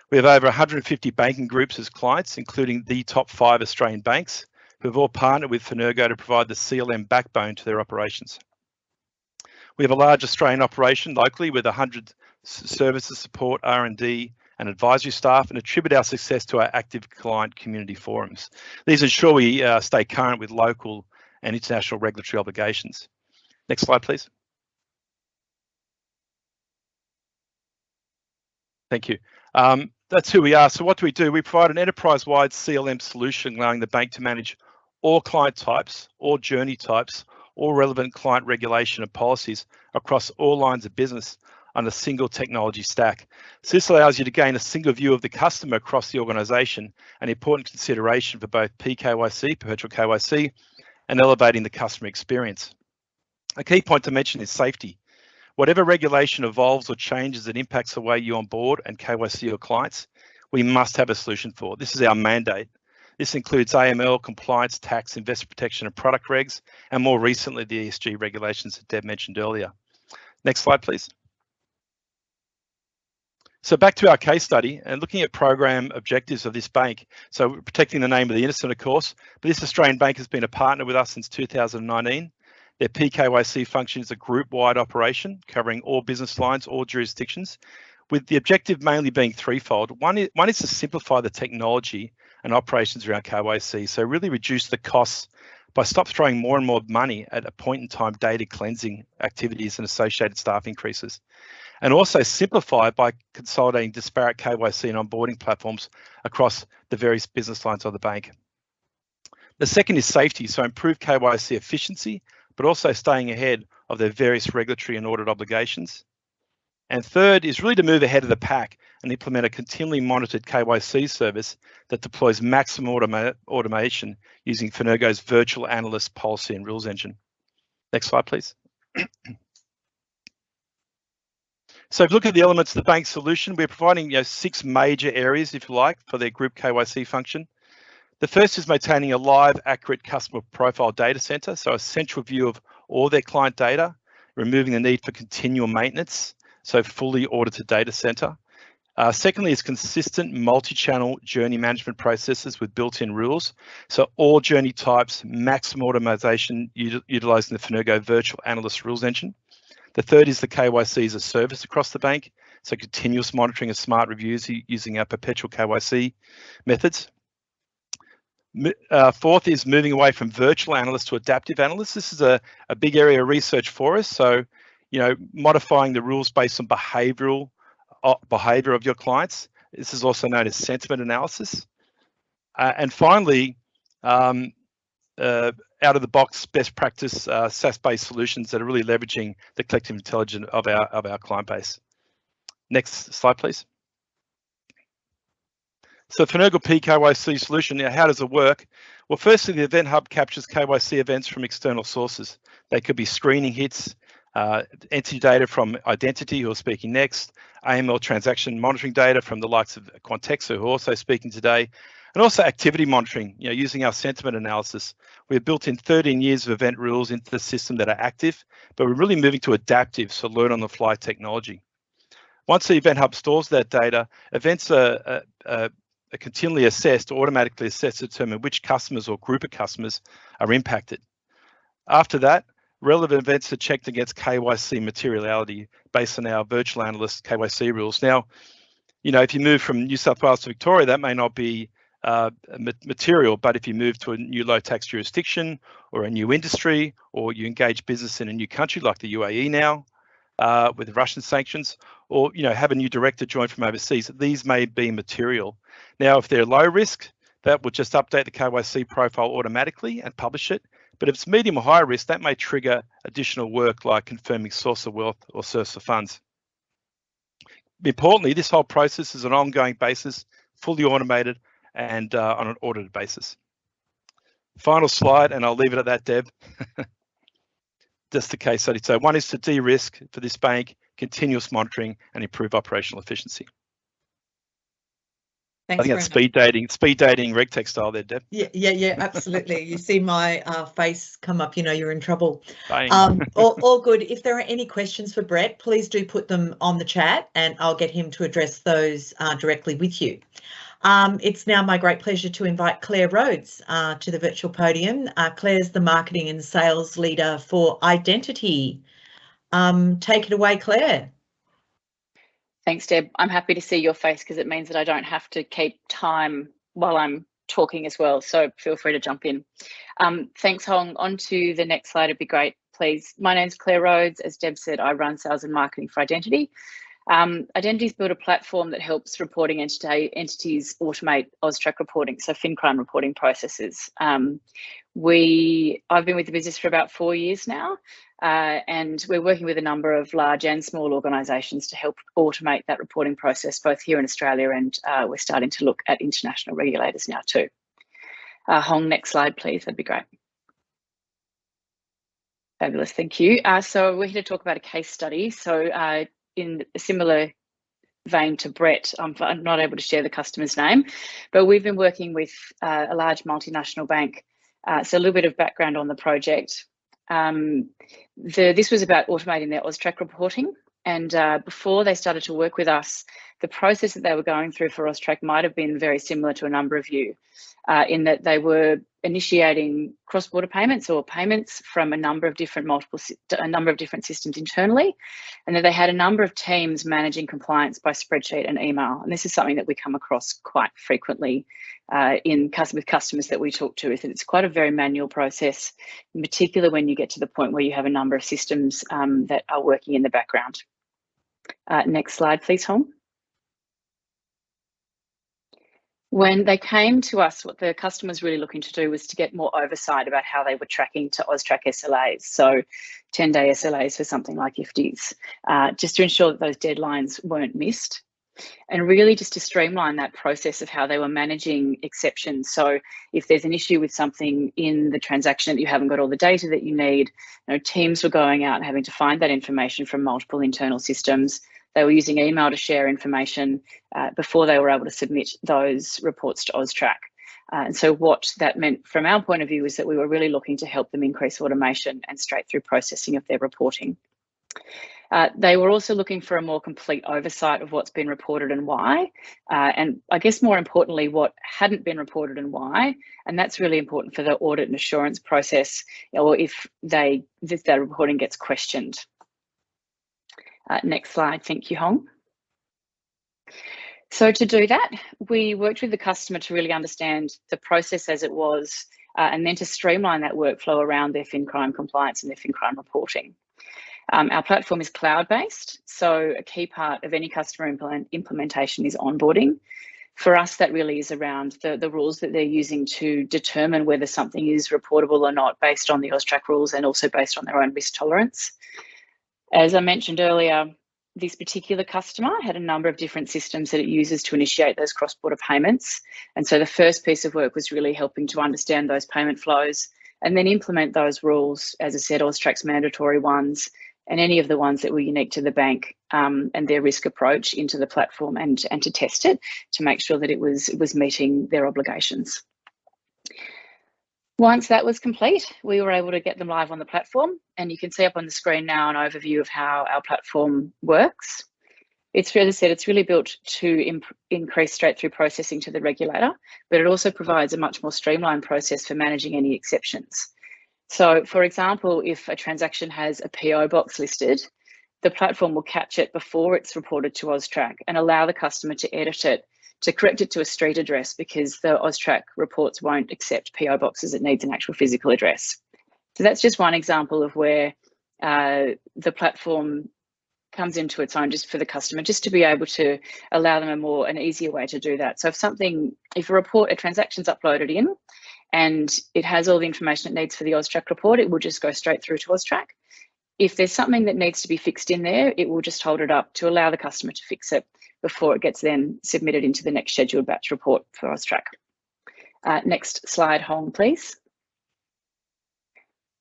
We have over 150 banking groups as clients, including the top 5 Australian banks, who have all partnered with Fenergo to provide the CLM backbone to their operations. We have a large Australian operation locally with 100 services, support, R&D, and advisory staff, and attribute our success to our active client community forums. These ensure we stay current with local and international regulatory obligations. Next slide, please. Thank you. That's who we are. So what do? We provide an enterprise-wide CLM solution allowing the bank to manage all client types, all journey types, all relevant client regulation and policies across all lines of business on a single technology stack. So this allows you to gain a single view of the customer across the organisation, an important consideration for both PKYC, perpetual KYC, and elevating the customer experience. A key point to mention is safety. Whatever regulation evolves or changes that impacts the way you onboard and KYC your clients, we must have a solution for. This is our mandate. This includes AML, compliance, tax, investor protection and product regs, and more recently, the ESG regulations that Deb mentioned earlier. Next slide, please. So back to our case study and looking at program objectives of this bank. So we're protecting the name of the innocent, of course, but this Australian bank has been a partner with us since 2019. Their PKYC function is a group-wide operation covering all business lines, all jurisdictions, with the objective mainly being threefold. One is to simplify the technology and operations around KYC, so really reduce the costs by stop throwing more and more money at a point in time data cleansing activities and associated staff increases. And also simplify by consolidating disparate KYC and onboarding platforms across the various business lines of the bank. The second is safety, so improve KYC efficiency, but also staying ahead of their various regulatory and audit obligations. And third is really to move ahead of the pack and implement a continually monitored KYC service that deploys maximum automation using Finergo's virtual analyst policy and rules engine. Next slide, please. So if you look at the elements of the bank solution, we're providing 6 major areas, if you like, for their group KYC function. The first is maintaining a live, accurate customer profile data center, so a central view of all their client data, removing the need for continual maintenance, so fully audited data center. Secondly is consistent multi-channel journey management processes with built-in rules. So all journey types, maximum automation utilizing the Finergo virtual analyst rules engine. The third is the KYC as a service across the bank. So continuous monitoring of smart reviews using our perpetual KYC methods. Fourth is moving away from virtual analysts to adaptive analysts. This is a big area of research for us. So, modifying the rules based on behavior of your clients. This is also known as sentiment analysis. And finally, out of the box best practice SaaS-based solutions that are really leveraging the collective intelligence of our client base. Next slide, please. So Finergo PKYC solution, how does it work? Well, firstly, the Event Hub captures KYC events from external sources. They could be screening hits, entity data from Identity, who are speaking next, AML transaction monitoring data from the likes of Quantexa, who are also speaking today, and also activity monitoring, using our sentiment analysis. We've built in 13 years of event rules into the system that are active, but we're really moving to adaptive, so learn on the fly technology. Once the Event Hub stores that data, events are continually assessed, automatically assessed to determine which customers or group of customers are impacted. After that, relevant events are checked against KYC materiality based on our virtual analyst KYC rules. Now, if you move from New South Wales to Victoria, that may not be material, but if you move to a new low tax jurisdiction or a new industry, or you engage business in a new country like the UAE now, with Russian sanctions, or have a new director join from overseas, these may be material. Now, if they're low risk, that will just update the KYC profile automatically and publish it. But if it's medium or high risk, that may trigger additional work like confirming source of wealth or source of funds. Importantly, this whole process is an ongoing basis, fully automated and on an audited basis. Final slide, and I'll leave it at that, Deb. Just the case study. So one is to de-risk for this bank, continuous monitoring and improve operational efficiency.
Thanks.
I think that's speed dating RegTech style there, Deb.
Yeah, absolutely. You see my face come up, you're in trouble.
Bang.
All good. If there are any questions for Brett, please do put them on the chat and I'll get him to address those directly with you. It's now my great pleasure to invite Claire Rhodes to the virtual podium. Claire's the marketing and sales leader for Identity. Take it away, Claire.
Thanks, Deb. I'm happy to see your face because it means that I don't have to keep time while I'm talking as well. So feel free to jump in. Thanks, Hong. On to the next slide, it'd be great, please. My name's Claire Rhodes. As Deb said, I run sales and marketing for Identity. Identity's built a platform that helps reporting entities automate AUSTRAC reporting, so FinCrime reporting processes. I've been with the business for about 4 years now, and we're working with a number of large and small organisations to help automate that reporting process, both here in Australia and we're starting to look at international regulators now too. Hong, next slide, please. That'd be great. Fabulous, thank you. So we're here to talk about a case study. So in a similar vein to Brett, I'm not able to share the customer's name, but we've been working with a large multinational bank. So a little bit of background on the project. This was about automating their AUSTRAC reporting. And before they started to work with us, the process that they were going through for AUSTRAC might have been very similar to a number of you, in that they were initiating cross-border payments or payments from a number of different systems internally, and that they had a number of teams managing compliance by spreadsheet and email. And this is something that we come across quite frequently with customers that we talk to, is that it's quite a very manual process, in particular when you get to the point where you have a number of systems that are working in the background. Next slide, please, Hong. When they came to us, what the customer was really looking to do was to get more oversight about how they were tracking to AUSTRAC SLAs, so 10-day SLAs for something like IFTIs, just to ensure that those deadlines weren't missed, and really just to streamline that process of how they were managing exceptions. So if there's an issue with something in the transaction that you haven't got all the data that you need, teams were going out and having to find that information from multiple internal systems. They were using email to share information before they were able to submit those reports to AUSTRAC. And so what that meant from our point of view is that we were really looking to help them increase automation and straight through processing of their reporting. They were also looking for a more complete oversight of what's been reported and why, and I guess more importantly, what hadn't been reported and why. And that's really important for the audit and assurance process, or if their reporting gets questioned. Next slide, thank you, Hong. So to do that, we worked with the customer to really understand the process as it was, and then to streamline that workflow around their FinCrime compliance and their FinCrime reporting. Our platform is cloud-based, so a key part of any customer implementation is onboarding. For us, that really is around the rules that they're using to determine whether something is reportable or not, based on the AUSTRAC rules and also based on their own risk tolerance. As I mentioned earlier, this particular customer had a number of different systems that it uses to initiate those cross-border payments. And so the first piece of work was really helping to understand those payment flows and then implement those rules, as I said, AUSTRAC's mandatory ones, and any of the ones that were unique to the bank and their risk approach into the platform, and to test it to make sure that it was meeting their obligations. Once that was complete, we were able to get them live on the platform, and you can see up on the screen now an overview of how our platform works. It's really said, it's really built to increase straight-through processing to the regulator, but it also provides a much more streamlined process for managing any exceptions. So, for example, if a transaction has a PO box listed, the platform will catch it before it's reported to AUSTRAC and allow the customer to edit it, to correct it to a street address, because the AUSTRAC reports won't accept PO boxes. It needs an actual physical address. So that's just one example of where the platform comes into its own just for the customer, just to be able to allow them an easier way to do that. So if a transaction's uploaded in and it has all the information it needs for the AUSTRAC report, it will just go straight through to AUSTRAC. If there's something that needs to be fixed in there, it will just hold it up to allow the customer to fix it before it gets then submitted into the next scheduled batch report for AUSTRAC. Next slide, Hong, please.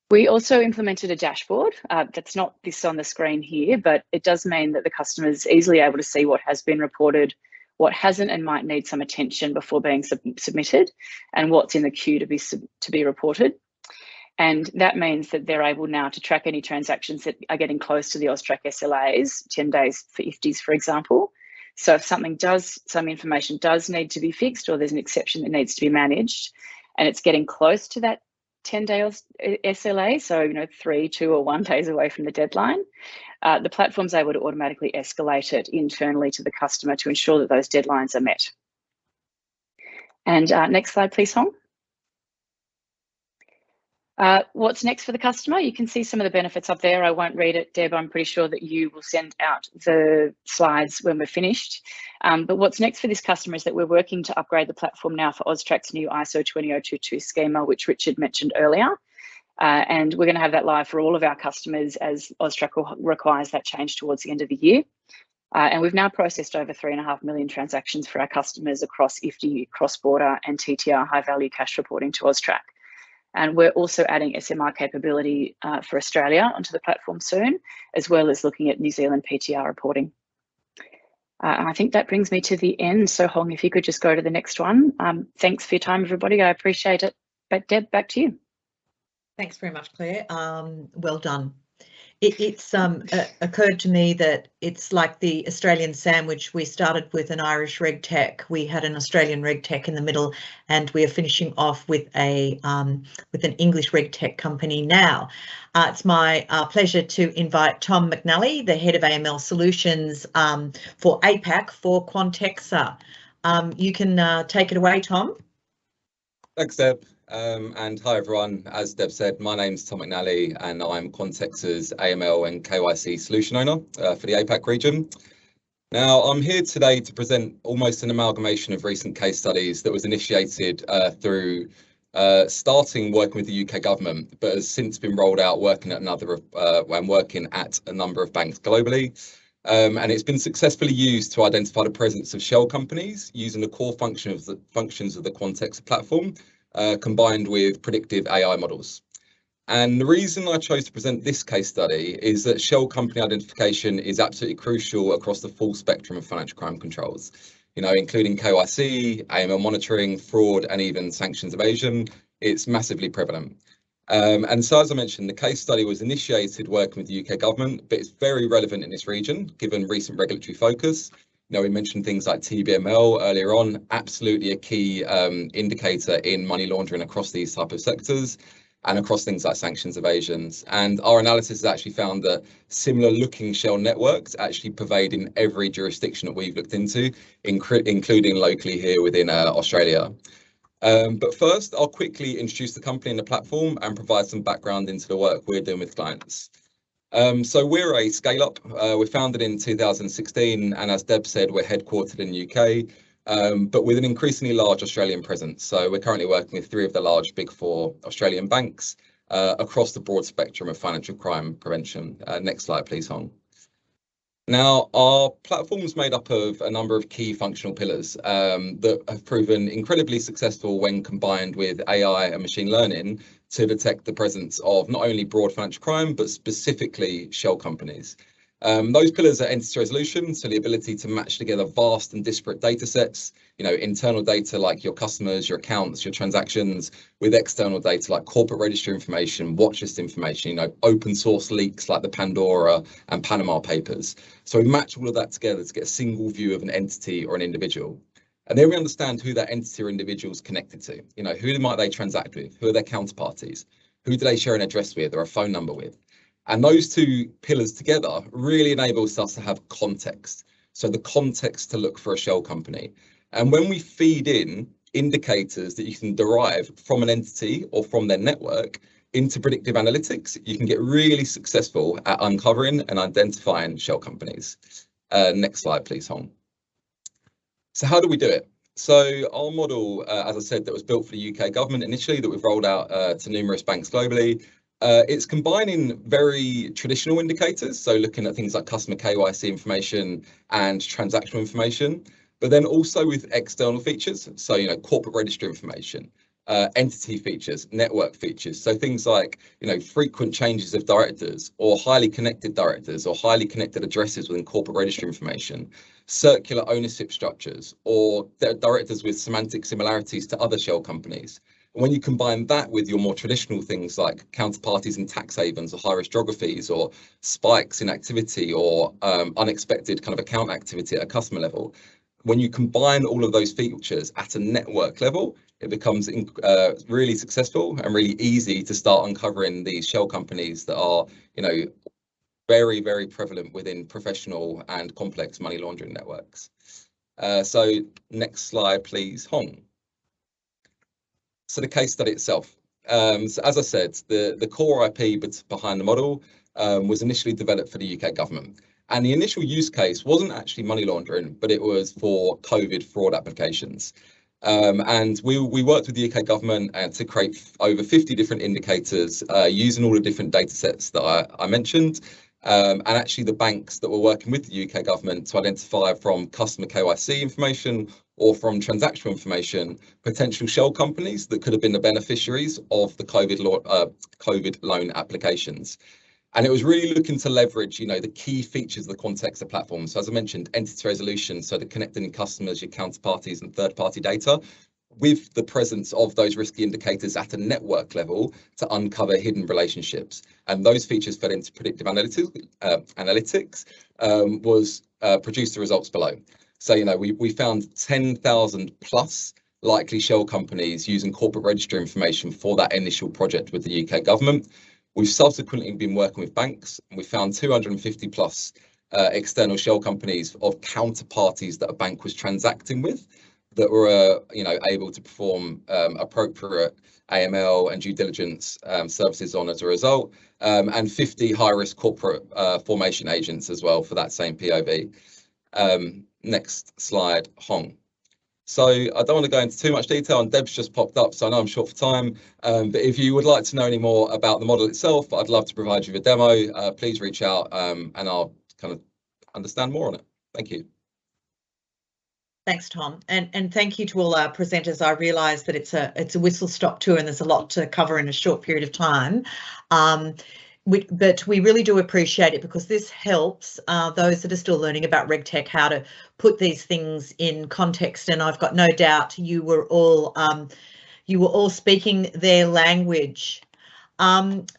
We also implemented a dashboard. That's not this on the screen here, but it does mean that the customer is easily able to see what has been reported, what hasn't and might need some attention before being submitted, and what's in the queue to be reported. And that means that they're able now to track any transactions that are getting close to the AUSTRAC SLAs, 10 days for IFTIs, for example. So if some information does need to be fixed, or there's an exception that needs to be managed, and it's getting close to that 10-day SLA, so 3, 2, or 1 days away from the deadline, the platform's able to automatically escalate it internally to the customer to ensure that those deadlines are met. And next slide, please, Hong. What's next for the customer? You can see some of the benefits up there. I won't read it, Deb. I'm pretty sure that you will send out the slides when we're finished. But what's next for this customer is that we're working to upgrade the platform now for AUSTRAC's new ISO 20022 schema, which Richard mentioned earlier. And we're going to have that live for all of our customers, as AUSTRAC requires that change towards the end of the year. And we've now processed over 3.5 million transactions for our customers across IFTI, cross-border, and TTR high-value cash reporting to AUSTRAC. And we're also adding SMR capability for Australia onto the platform soon, as well as looking at New Zealand PTR reporting. And I think that brings me to the end. So Hong, if you could just go to the next one. Thanks for your time, everybody. I appreciate it. But Deb, back to you.
Thanks very much, Claire. Well done. It's occurred to me that it's like the Australian sandwich. We started with an Irish RegTech. We had an Australian RegTech in the middle, and we are finishing off with an English RegTech company now. It's my pleasure to invite Tom McNally, the head of AML Solutions for APAC for Quantexa. You can take it away, Tom.
Thanks, Deb. And hi, everyone. As Deb said, my name's Tom McNally, and I'm Quantexa's AML and KYC solution owner for the APAC region. Now, I'm here today to present almost an amalgamation of recent case studies that was initiated through starting working with the UK government, but has since been rolled out working at a number of banks globally. And it's been successfully used to identify the presence of shell companies using the core functions of the Quantexa platform, combined with predictive AI models. And the reason I chose to present this case study is that shell company identification is absolutely crucial across the full spectrum of financial crime controls, including KYC, AML monitoring, fraud, and even sanctions evasion. It's massively prevalent. And so, as I mentioned, the case study was initiated working with the UK government, but it's very relevant in this region, given recent regulatory focus. We mentioned things like TBML earlier on, absolutely a key indicator in money laundering across these type of sectors and across things like sanctions evasions. And our analysis has actually found that similar looking shell networks actually pervade in every jurisdiction that we've looked into, including locally here within Australia. But first, I'll quickly introduce the company and the platform and provide some background into the work we're doing with clients. So we're a scale-up. We're founded in 2016, and as Deb said, we're headquartered in the UK, but with an increasingly large Australian presence. So we're currently working with 3 of the large Big 4 Australian banks across the broad spectrum of financial crime prevention. Next slide, please, Hong. Now, our platform is made up of a number of key functional pillars that have proven incredibly successful when combined with AI and machine learning to detect the presence of not only broad financial crime, but specifically shell companies. Those pillars are entity resolution, so the ability to match together vast and disparate data sets, internal data like your customers, your accounts, your transactions, with external data like corporate registry information, watch list information, open source leaks like the Pandora and Panama Papers. So we match all of that together to get a single view of an entity or an individual. And then we understand who that entity or individual is connected to. Who might they transact with? Who are their counterparties? Who do they share an address with or a phone number with? And those 2 pillars together really enables us to have context. So the context to look for a shell company. And when we feed in indicators that you can derive from an entity or from their network into predictive analytics, you can get really successful at uncovering and identifying shell companies. Next slide, please, Hong. So how do we do it? So our model, as I said, that was built for the UK government initially, that we've rolled out to numerous banks globally. It's combining very traditional indicators, so looking at things like customer KYC information and transactional information, but then also with external features, so corporate registry information, entity features, network features, so things like frequent changes of directors or highly connected directors or highly connected addresses within corporate registry information, circular ownership structures, or directors with semantic similarities to other shell companies. When you combine that with your more traditional things like counterparties in tax havens or high-risk geographies, or spikes in activity or unexpected kind of account activity at a customer level, when you combine all of those features at a network level, it becomes really successful and really easy to start uncovering these shell companies that are, very, very prevalent within professional and complex money laundering networks. So next slide, please, Hong. So the case study itself. So as I said, the core IP behind the model was initially developed for the UK government. And the initial use case wasn't actually money laundering, but it was for COVID fraud applications. And we worked with the UK government to create over 50 different indicators using all the different data sets that I mentioned. And actually the banks that were working with the UK government to identify from customer KYC information or from transactional information potential shell companies that could have been the beneficiaries of the COVID loan applications. And it was really looking to leverage, the key features of the Contexta platform. So as I mentioned, entity resolution, so the connecting customers, your counterparties and third-party data, with the presence of those risky indicators at a network level to uncover hidden relationships. And those features fed into predictive analytics was produced the results below. So, we found 10,000 plus likely shell companies using corporate register information for that initial project with the UK government. We've subsequently been working with banks, and we found 250 plus external shell companies of counterparties that a bank was transacting with that were, able to perform appropriate AML and due diligence services on as a result, and 50 high-risk corporate formation agents as well for that same POV. Next slide, Hong. So I don't want to go into too much detail, and Deb's just popped up, so I know I'm short for time. But if you would like to know any more about the model itself, I'd love to provide you with a demo. Please reach out and I'll kind of understand more on it. Thank you.
Thanks, Tom, and thank you to all our presenters. I realise that it's a whistle-stop tour and there's a lot to cover in a short period of time, but we really do appreciate it because this helps those that are still learning about RegTech how to put these things in context. And I've got no doubt you were all speaking their language.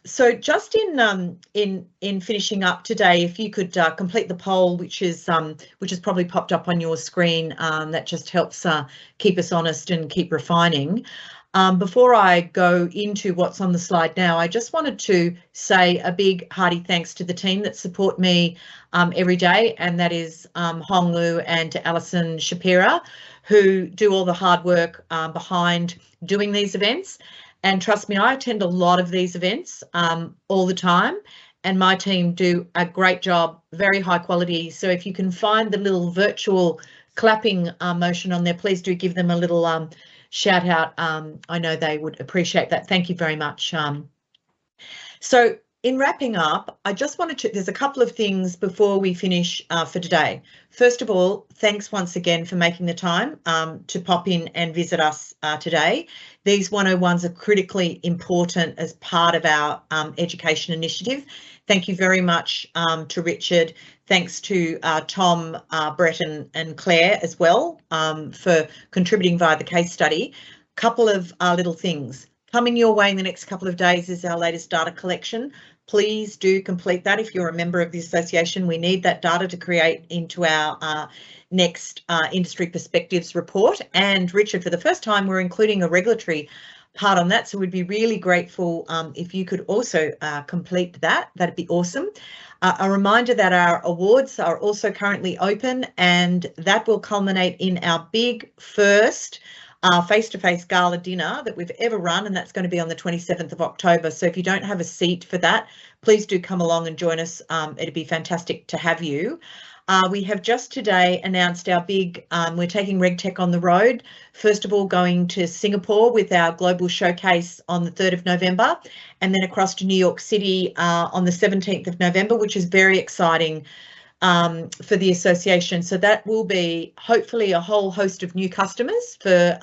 So just in finishing up today, if you could complete the poll, which has probably popped up on your screen, that just helps keep us honest and keep refining. Before I go into what's on the slide now, I just wanted to say a big hearty thanks to the team that support me every day, and that is Hong Lu and Alison Shapira, who do all the hard work behind doing these events. And trust me, I attend a lot of these events all the time, and my team do a great job, very high quality. So if you can find the little virtual clapping motion on there, please do give them a little shout out. I know they would appreciate that. Thank you very much. So in wrapping up, I just wanted to, there's a couple of things before we finish for today. First of all, thanks once again for making the time to pop in and visit us today. These 101s are critically important as part of our education initiative. Thank you very much to Richard. Thanks to Tom, Brett and Claire as well for contributing via the case study. Couple of little things. Coming your way in the next couple of days is our latest data collection. Please do complete that if you're a member of the association. We need that data to create into our next industry perspectives report. And Richard, for the first time, we're including a regulatory part on that. So we'd be really grateful if you could also complete that. That'd be awesome. A reminder that our awards are also currently open, and that will culminate in our big first face-to-face gala dinner that we've ever run, and that's going to be on the 27th of October. So if you don't have a seat for that, please do come along and join us. It'd be fantastic to have you. We have just today announced our big, we're taking RegTech on the road. First of all, going to Singapore with our global showcase on the 3rd of November, and then across to New York City on the 17th of November, which is very exciting for the association. So that will be hopefully a whole host of new customers for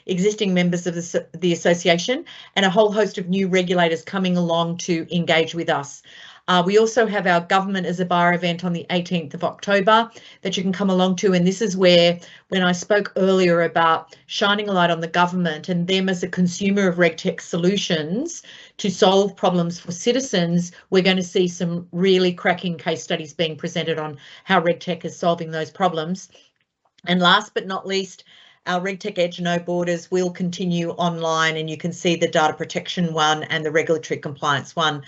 existing members of the association, and a whole host of new regulators coming along to engage with us. We also have our Government as a Buyer event on the 18th of October that you can come along to, and this is where, when I spoke earlier about shining a light on the government and them as a consumer of RegTech solutions to solve problems for citizens, we're going to see some really cracking case studies being presented on how RegTech is solving those problems. And last but not least, our RegTech Edge No Borders will continue online, and you can see the data protection one and the regulatory compliance one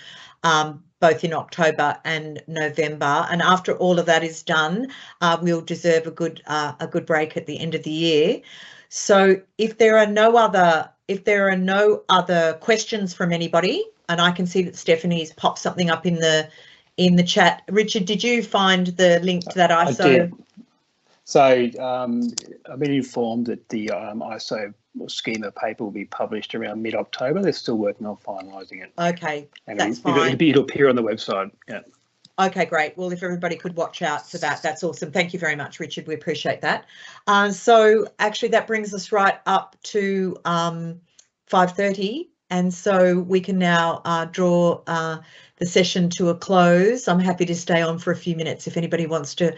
both in October and November. And after all of that is done, we'll deserve a good break at the end of the year. So if there are no other questions from anybody, and I can see that Stephanie's popped something up in the chat. Richard, did you find the link to that ISO?
I did. So I've been informed that the ISO schema paper will be published around mid-October. They're still working on finalising it.
Okay,
and
that's fine.
It'll appear on the website. Yeah.
Okay, great. Well, if everybody could watch out for that, that's awesome. Thank you very much, Richard. We appreciate that. So actually that brings us right up to 5:30. And so we can now draw the session to a close. I'm happy to stay on for a few minutes if anybody wants to